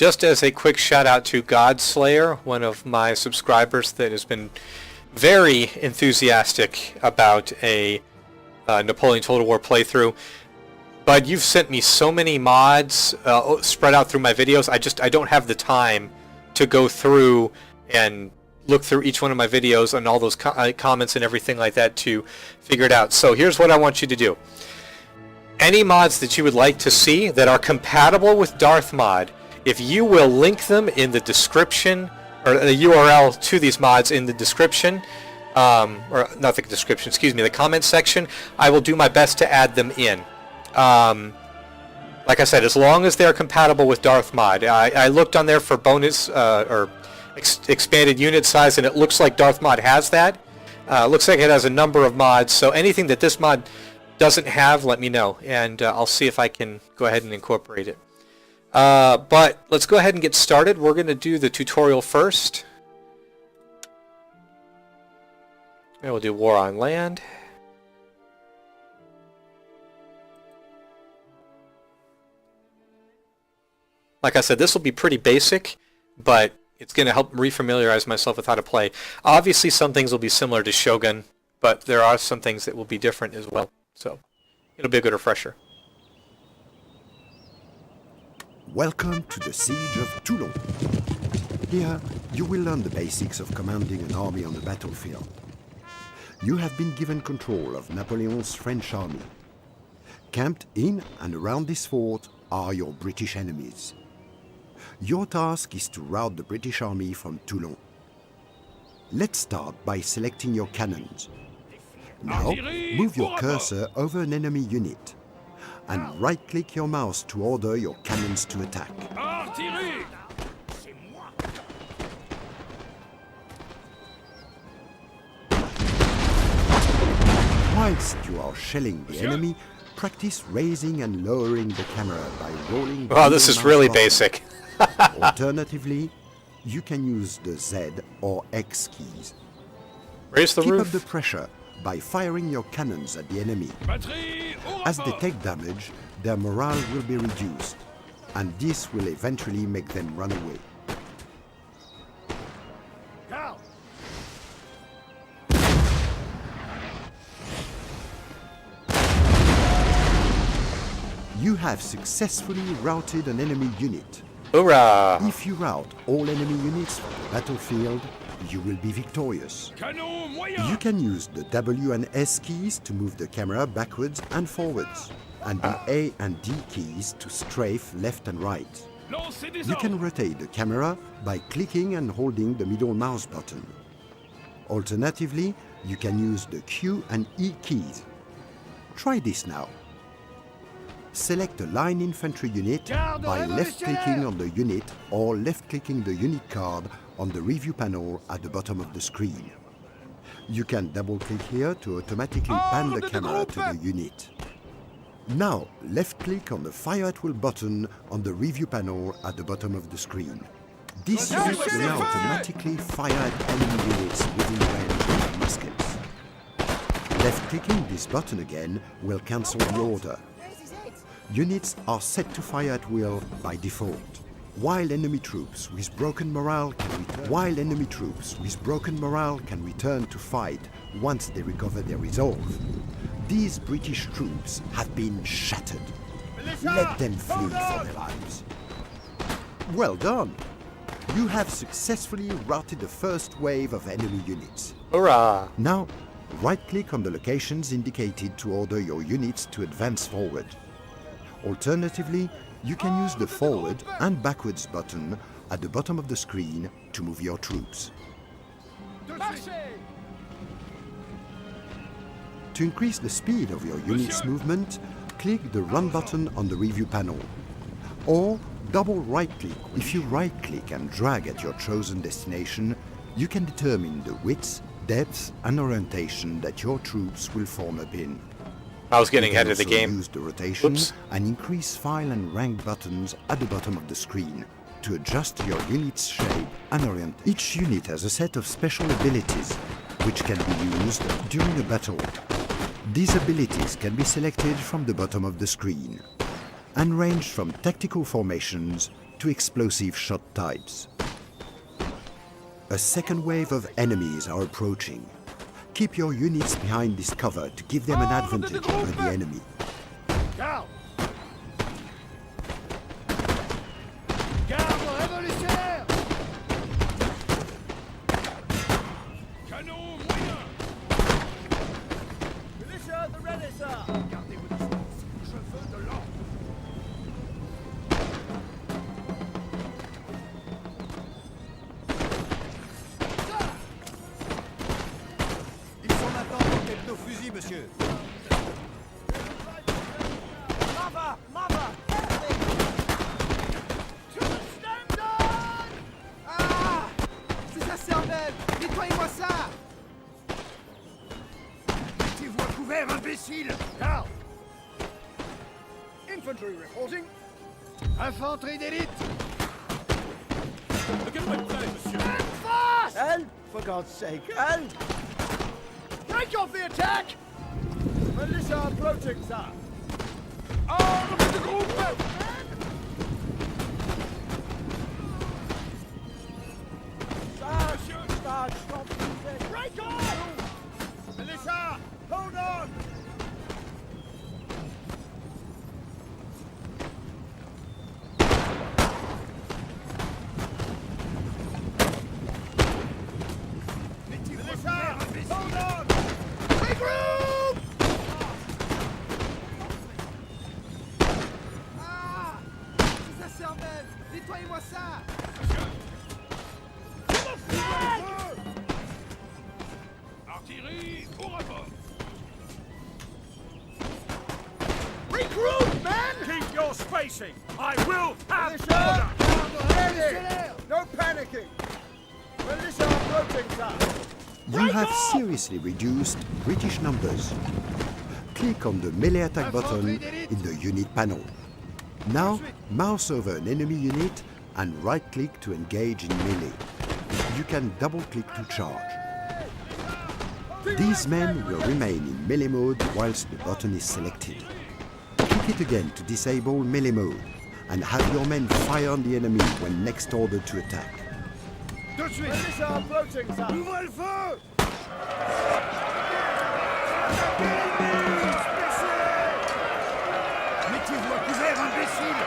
just as a quick shout out to Godslayer, one of my subscribers that has been very enthusiastic about a Napoleon Total War playthrough. But you've sent me so many mods spread out through my videos. I don't have the time to go through and look through each one of my videos and all those comments and everything like that to figure it out. So here's what I want you to do. Any mods that you would like to see that are compatible with Darth Mod, if you will link them in the description, or the URL to these mods in the description, or not the description, excuse me, the comment section, I will do my best to add them in. Like I said, as long as they're compatible with Darth Mod. I looked on there for bonus or expanded unit size, and it looks like Darth Mod has that. Looks like it has a number of mods, so anything that this mod doesn't have, let me know, and I'll see if I can go ahead and incorporate it. But let's go ahead and get started. We're going to do the tutorial first. And we'll do War on Land. Like I said, this will be pretty basic, but it's going to help refamiliarize myself with how to play. Obviously, some things will be similar to Shogun, but there are some things that will be different as well. So it'll be a good refresher. Welcome to the Siege of Toulon. Here, you will learn the basics of commanding an army on the battlefield. You have been given control of Napoleon's French army. Camped in and around this fort are your British enemies. Your task is to rout the British army from Toulon. Let's start by selecting your cannons. Now, move your cursor over an enemy unit and right-click your mouse to order your cannons to attack. Whilst you are shelling the enemy, practice raising and lowering the camera by rolling. Wow, this is really basic. Alternatively, you can use the Z or X keys. Raise the Keep roof. up the pressure by firing your cannons at the enemy. As they take damage, their morale will be reduced, and this will eventually make them run away. You have successfully routed an enemy unit. Hoorah! If you rout all enemy units from the battlefield, you will be victorious. You can use the W and S keys to move the camera backwards and forwards, and the A and D keys to strafe left and right. You can rotate the camera by clicking and holding the middle mouse button. Alternatively, you can use the Q and E keys. Try this now. Select a line infantry unit by left-clicking on the unit or left-clicking the unit card on the review panel at the bottom of the screen. You can double-click here to automatically pan the camera to the unit. Now, left-click on the Fire at Will button on the review panel at the bottom of the screen. This unit will now automatically fire at enemy units within range of muskets. Left-clicking this button again will cancel the order. Units are set to fire at will by default. While enemy troops with broken morale can return to fight once they recover their resolve, these British troops have been shattered. Let them flee for their lives. Well done! You have successfully routed the first wave of enemy units. Hurrah! Now, right-click on the locations indicated to order your units to advance forward. Alternatively, you can use the forward and backwards button at the bottom of the screen to move your troops. To increase the speed of your unit's movement, click the Run button on the review panel. Or double right-click. If you right-click and drag at your chosen destination, you can determine the width, depth and orientation that your troops will form up in. I was getting ahead of the You can game. also use the rotation Oops. and increase file and rank buttons at the bottom of the screen to adjust your unit's shape and orientation. Each unit has a set of special abilities which can be used during a battle. These abilities can be selected from the bottom of the screen and range from tactical formations to explosive shot types. A second wave of enemies are approaching. Keep your units behind this cover to give them an advantage over the enemy. Garde! Garde révolutionnaire! Canon moyen! Militia de ready, sir! Gardez-vous distance, je veux de l'ordre! Ils sont maintenant dans tête nos fusils, monsieur. Mava! Mava! Stand on! Ah! C'est sa cervelle! Nettoyez-moi ça! Mettez-vous à couvert, imbécile! Garde! Infantry reporting. Infanterie d'élite! Stand fast! Elle? For God's sake, elle? Break off the attack! Militia approaching, sir! Break off! Militia, hold on! Militia, hold on! Regroup! Ah! C'est sa cervelle! Nettoyez-moi ça! Artillerie au rapport! Regroup, men! Keep your spacing! I will have order! Ready! No panicking! Militia approaching, sir! You have seriously reduced British numbers. Click on the melee attack button in the unit panel. Now, mouse over an enemy unit and right-click to engage in melee. You can double-click to charge. These men will remain in melee mode whilst the button is selected. Click it again to disable melee mode and have your men fire on the enemy when next ordered to attack. Tout de suite! Militia approaching, sir! Ouvrez le feu! Mettez-vous à couvert, imbécile!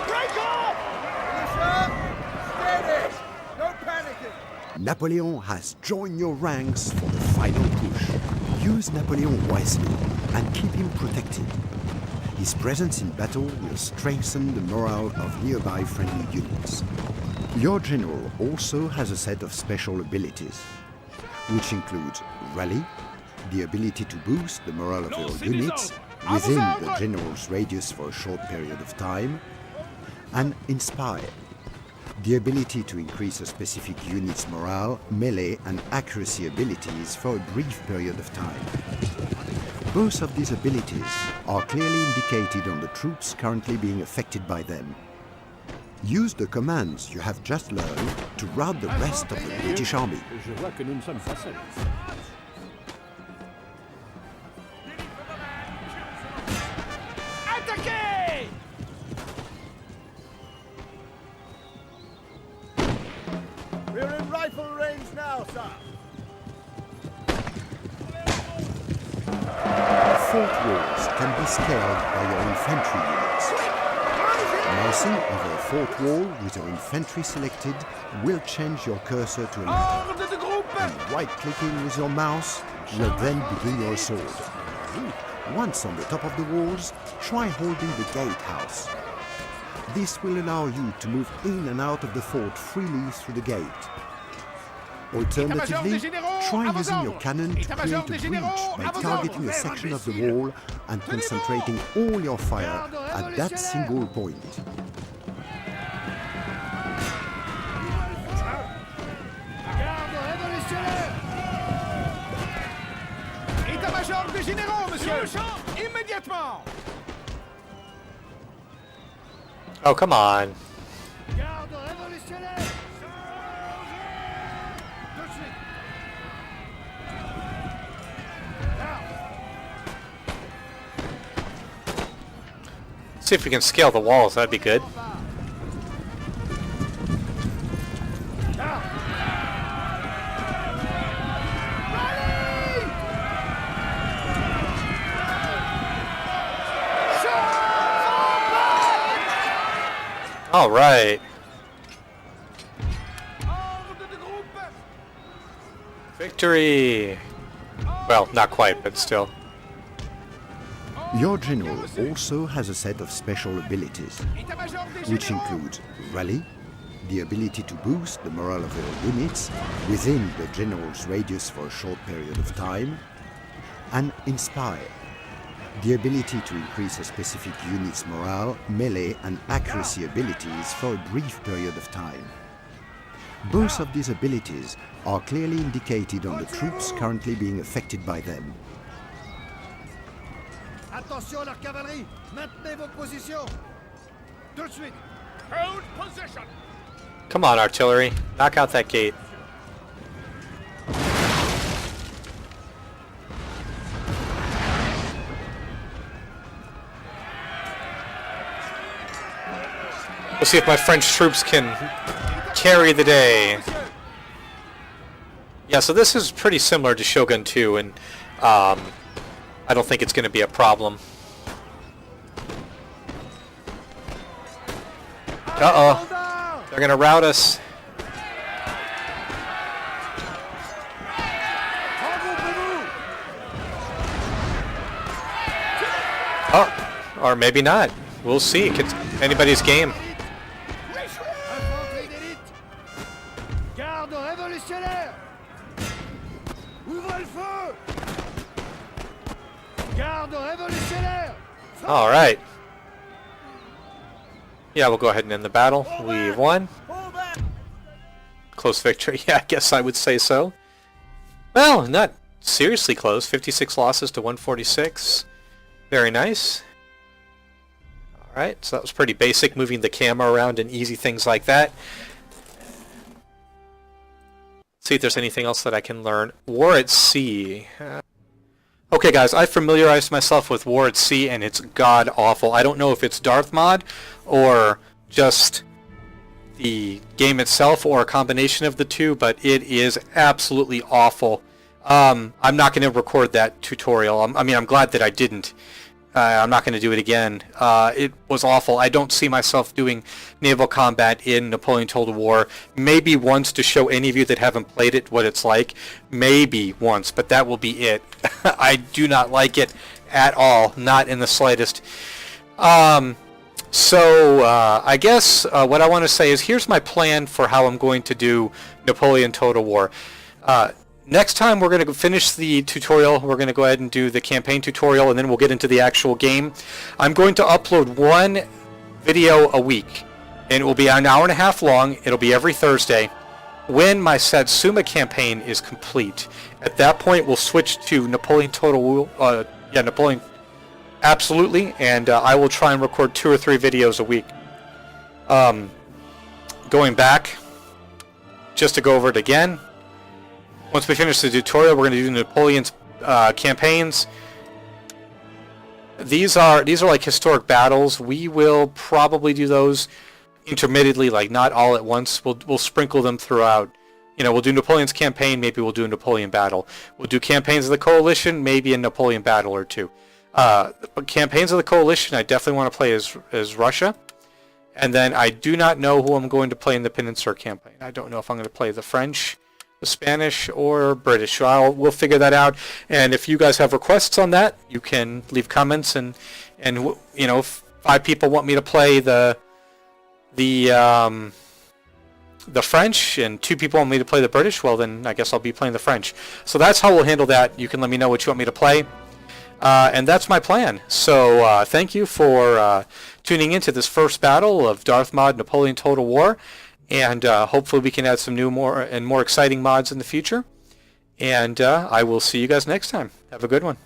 Break off! Militia, steady! No panicking! Napoleon has joined your ranks for the final push. Use Napoleon wisely and keep him protected. His presence in battle will strengthen the morale of nearby friendly units. Your general also has a set of special abilities, which includes Rally, the ability to boost the morale of your units within the general's radius for a short period of time, and Inspire, the ability to increase a specific unit's morale, melee and accuracy abilities for a brief period of time. Both of these abilities are clearly indicated on the troops currently being affected by them. Use the commands you have just learned to rout the rest of the British Army. Je vois que nous ne sommes pas seuls. Attaquez! We're in rifle range now, sir. Fort walls can be scaled by your infantry units. Mousing over a fort wall with your infantry selected will change your cursor to an arrow, Ordre de groupe! and right-clicking with your mouse will then begin your assault. Once on the top of the walls, try holding the gatehouse. This will allow you to move in and out of the fort freely through the gate. Alternatively, try using your cannon to create a breach by targeting a section of the wall and concentrating all your fire at that single point. Garde révolutionnaire! État-major des généraux, monsieur! Immédiatement! Oh, come on. Garde révolutionnaire. Tout de suite. See if we can scale the walls. That'd be good. All right. Victory. Well, not quite, but still. Your general also has a set of special abilities, which includes Rally, the ability to boost the morale of your units within the general's radius for a short period of time, and Inspire, the ability to increase a specific unit's morale, melee and accuracy abilities for a brief period of time. Both of these abilities are clearly indicated on the troops currently being affected by them. Attention la cavalerie. Maintenez vos positions. Tout de suite. Hold position. Come on, artillery. Knock out that gate. We'll see if my French troops can carry the day. Yeah, so this is pretty similar to Shogun 2, and I don't think it's going to be a problem. Uh-oh. They're going to rout us. Oh, or maybe not. We'll see. It's anybody's game. Garde révolutionnaire. Ouvrez le feu. Garde révolutionnaire. All right. Yeah, we'll go ahead and end the battle. We've won. Close victory. Yeah, I guess I would say so. Well, not seriously close. 56 losses to 146. Very nice. Alright, so that was pretty basic, moving the camera around and easy things like that. See if there's anything else that I can learn. War at Sea. Okay guys, I familiarized myself with War at Sea and it's god-awful. I don't know if it's Darth Mod or just the game itself or a combination of the two, but it is absolutely awful. I'm not going to record that tutorial. I'm glad that I didn't. I'm not going to do it again. It was awful. I don't see myself doing naval combat in Napoleon Total War. Maybe once to show any of you that haven't played it what it's like. Maybe once, but that will be it. I do not like it at all. Not in the slightest. So I guess what I want to say is here's my plan for how I'm going to do Napoleon Total War. Next time we're going to finish the tutorial. We're going to go ahead and do the campaign tutorial, and then we'll get into the actual game. I'm going to upload one video a week, and it will be an hour and a half long. It'll be every Thursday when my Satsuma campaign is complete. At that point, we'll switch to Napoleon Total War. Napoleon. Absolutely, and I will try and record 2 or 3 videos a week. Going back, just to go over it again. Once we finish the tutorial, we're going to do Napoleon's campaigns. These are like historic battles. We will probably do those intermittently, like not all at once. We'll sprinkle them throughout. You know, we'll do Napoleon's campaign, maybe we'll do a Napoleon battle. We'll do campaigns of the coalition, maybe a Napoleon battle or two. But campaigns of the coalition, I definitely want to play as Russia. And then I do not know who I'm going to play in the Peninsula campaign. I don't know if I'm going to play the French, the Spanish, or British. We'll figure that out. And if you guys have requests on that, you can leave comments. And you know, if 5 people want me to play the French and 2 people want me to play the British, well then I guess I'll be playing the French. So that's how we'll handle that. You can let me know what you want me to play. And that's my plan. So thank you for tuning into this first battle of Darth Mod Napoleon Total War. And hopefully we can add some new, more exciting mods in the future. And I will see you guys next time. Have a good one.